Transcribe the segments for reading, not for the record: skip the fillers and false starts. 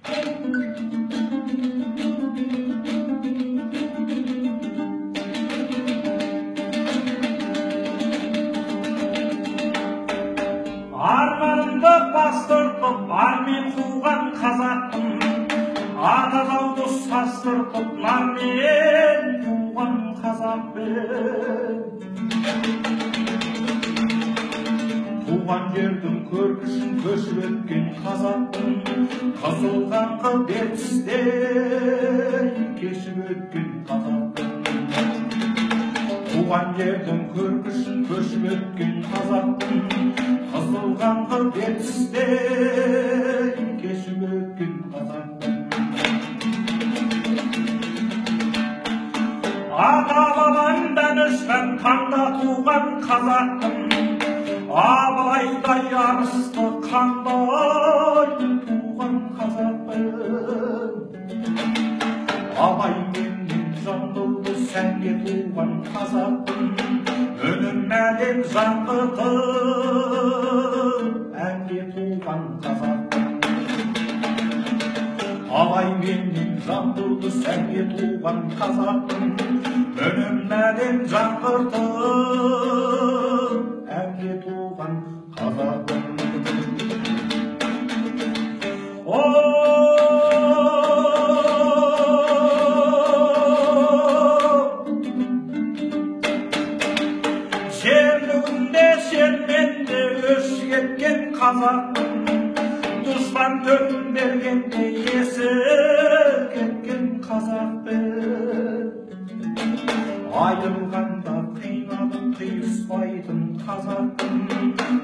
Арманымды бастыртып, армен қуған қазақпын. Ата жауды састыртып, нармен туған қазақпын. Туған жердің көркішін көшіп өткен қазақпын. Қызыл қаңқы бетсіздей кешіп өткен қазақпын. Туған жердің көркішін көшіп өткен қазақпын. Қызыл қаңқы бетсіздей кешіп өткен қазақпын. Ата бабамдан өшкен қанда туған қазақпын. Абайдай арысты қандай туған қазақпын. Абай менен жандылды сәнге туған қазақпын. Үнін әлем жаңғыртып әнге туған қазақпын. Абай менен жандылды сәнге туған қазақпын. Үнін әлем жаңғыртып әнге туған қазақпын. Жерлігінде шерменде өшіп кеткен қазақпын. Дұшпан төтін бергенде есі кеткен қазақпын. Айырылғанда қиналып қиыспайтын қазақпын.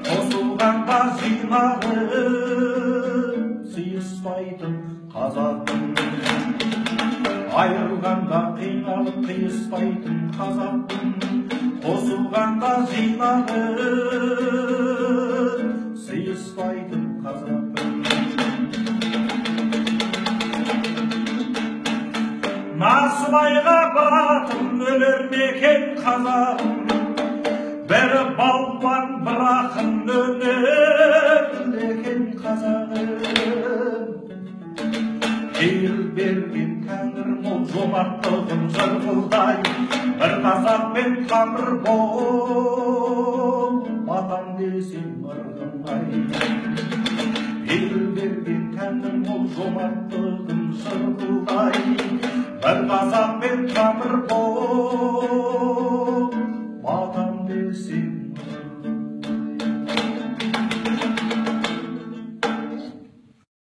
Қосылғанда жиналып сыйыспайтын қазақпын. Айырылғанда қиналып қиыспайтын қазақпын. Қосылғанда жиналып сыйыспайтын қазақпын. Насыбайға батым өлер мекен қазағым. Бірі балуан бір ақын өлер екен қазағым. Ел берген тәңір мол жомарттығым жырғылдай. Бір қазақпен тамыр бол, батам десем ырғынбай. Ел берген тәңір мол жомарттығым жырғылдай. Бір қазақпен тамыр